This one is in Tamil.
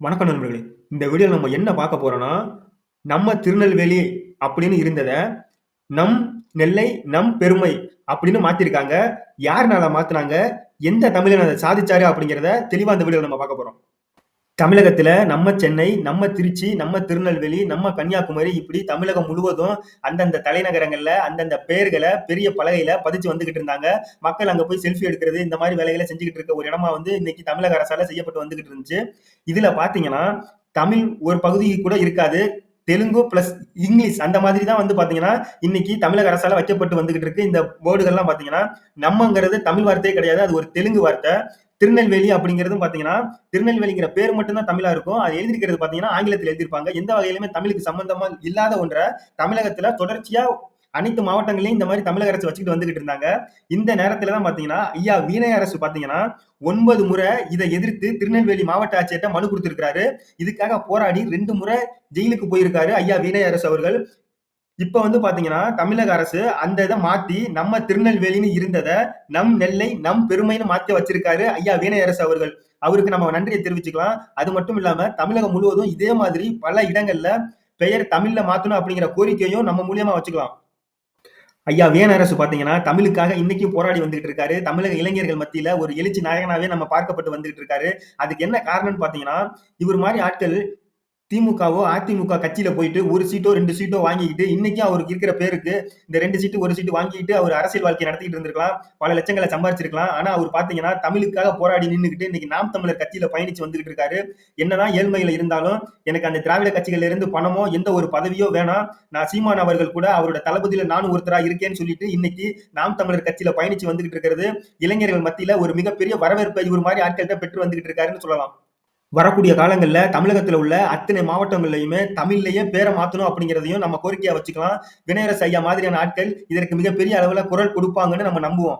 வணக்கம் நண்பர்களே. இந்த வீடியோல நம்ம என்ன பார்க்க போறோம்னா, நம்ம திருநெல்வேலி அப்படின்னு இருந்தத, நம் நெல்லை, நம் பெருமை அப்படின்னு மாத்திருக்காங்க. யாருனால மாத்துனாங்க? எந்த தமிழன் அத சாதிச்சாரு? அப்படிங்கிறத தெளிவா இந்த வீடியோல நம்ம பார்க்க போறோம். தமிழகத்துல நம்ம சென்னை, நம்ம திருச்சி, நம்ம திருநெல்வேலி, நம்ம கன்னியாகுமரி இப்படி தமிழகம் முழுவதும் அந்தந்த தலைநகரங்கள்ல அந்தந்த பெயர்கள பெரிய பலகையில பதிச்சு வந்துகிட்டு இருந்தாங்க. மக்கள் அங்க போய் செல்ஃபி எடுக்கிறது, இந்த மாரி வேலைகள செஞ்சுகிட்டு இருக்க ஒரு இடமா வந்து இன்னைக்கு தமிழக அரசால செய்யப்பட்டு வந்துகிட்டு இருந்துச்சு. இதுல பார்த்தீங்கன்னா, தமிழ் ஒரு பகுதி கூட இருக்காது. தெலுங்கு பிளஸ் இங்கிலீஷ் அந்த மாதிரி தான் வந்து பார்த்தீங்கன்னா, இன்னைக்கு தமிழக அரசால வைக்கப்பட்டு வந்துகிட்டு இருக்கு. இந்த போர்டுகள்லாம் பார்த்தீங்கன்னா, நம்மங்கிறது தமிழ் வார்த்தையே கிடையாது. அது ஒரு தெலுங்கு வார்த்தை. திருநெல்வேலி அப்படிங்கிறதும் பார்த்தீங்கன்னா, திருநெல்வேலிங்கிற பேர் மட்டும் தான் தமிழா இருக்கும். அது எழுதியிருக்கிறது பார்த்தீங்கன்னா, ஆங்கிலத்தில எழுதியிருப்பாங்க. எந்த வகையிலுமே தமிழுக்கு சம்பந்தமா இல்லாத ஒன்ற தமிழகத்தில தொடர்ச்சியா அனைத்து மாவட்டங்களையும் இந்த மாதிரி தமிழக அரசு வச்சுக்கிட்டு வந்துகிட்டு இருந்தாங்க. இந்த நேரத்துல தான் பாத்தீங்கன்னா, ஐயா வீணை அரசு பாத்தீங்கன்னா 9 முறை இதை எதிர்த்து திருநெல்வேலி மாவட்ட ஆட்சியர்ட்ட மனு கொடுத்திருக்கிறாரு. இதுக்காக போராடி 2 முறை ஜெயிலுக்கு போயிருக்காரு ஐயா வீணை அரசு அவர்கள். இப்ப வந்து பாத்தீங்கன்னா, தமிழக அரசு அந்த இத மாத்தி நம்ம திருநெல்வேலின்னு இருந்தத நம் நெல்லை, நம் பெருமைன்னு மாத்தி வச்சிருக்காரு ஐயா வீணை அரசு அவர்கள். அவருக்கு நம்ம நன்றிய தெரிவிச்சுக்கலாம். அது மட்டும் இல்லாம தமிழகம் முழுவதும் இதே மாதிரி பல இடங்கள்ல பெயர் தமிழ்ல மாத்தணும் அப்படிங்கிற கோரிக்கையும் நம்ம மூலியமா வச்சுக்கலாம். ஐயா வேணரசு பாத்தீங்கன்னா, தமிழுக்காக இன்னைக்கும் போராடி வந்துகிட்டு இருக்காரு. தமிழக இளைஞர்கள் மத்தியில ஒரு எழுச்சி நாயகனாவே நம்ம பார்க்கப்பட்டு வந்துகிட்டு இருக்காரு. அதுக்கு என்ன காரணம்னு பாத்தீங்கன்னா, இவர் மாரி ஆட்கள் திமுகவோ, அதிமுக கட்சியில போயிட்டு 1 சீட்டோ, 2 சீட்டோ வாங்கிக்கிட்டு, இன்னைக்கும் அவருக்கு இருக்கிற பேருக்கு இந்த 2 சீட்டு, 1 சீட்டு வாங்கிக்கிட்டு அவர் அரசியல் வாழ்க்கைய நடத்திட்டு இருந்திருக்கலாம். பல லட்சங்கள சம்பாரிச்சிருக்கலாம். ஆனா அவர் பார்த்தீங்கன்னா, தமிழுக்காக போராடி நின்னுகிட்டு இன்னைக்கு நாம் தமிழர் கட்சியில பயணிச்சு வந்துகிட்டு இருக்காரு. என்னதான் ஏழ்மையில இருந்தாலும், எனக்கு அந்த திராவிட கட்சிகள்ல இருந்து பணமோ, எந்த ஒரு பதவியோ வேணாம். நான் சீமான் அவர்கள் கூட அவரோட தளபதியில நானும் ஒருத்தரா இருக்கேன்னு சொல்லிட்டு, இன்னைக்கு நாம் தமிழர் கட்சியில பயணிச்சு வந்துகிட்டு இருக்கிறது, இளைஞர்கள் மத்தியில ஒரு மிகப்பெரிய வரவேற்பை இவர் மாரி ஆட்கள்ட்ட பெற்று வந்துகிட்டு இருக்காருன்னு சொல்லலாம். வரக்கூடிய காலங்கள்ல தமிழகத்துல உள்ள அத்தனை மாவட்டங்கள்லயுமே தமிழ்லயே பேர மாத்தணும் அப்படிங்கிறதையும் நம்ம கோரிக்கையா வச்சுக்கலாம். வினயரசு ஐயா மாதிரியான ஆட்கள் இதற்கு மிகப்பெரிய அளவுல குரல் கொடுப்பாங்கன்னு நம்ம நம்புவோம்.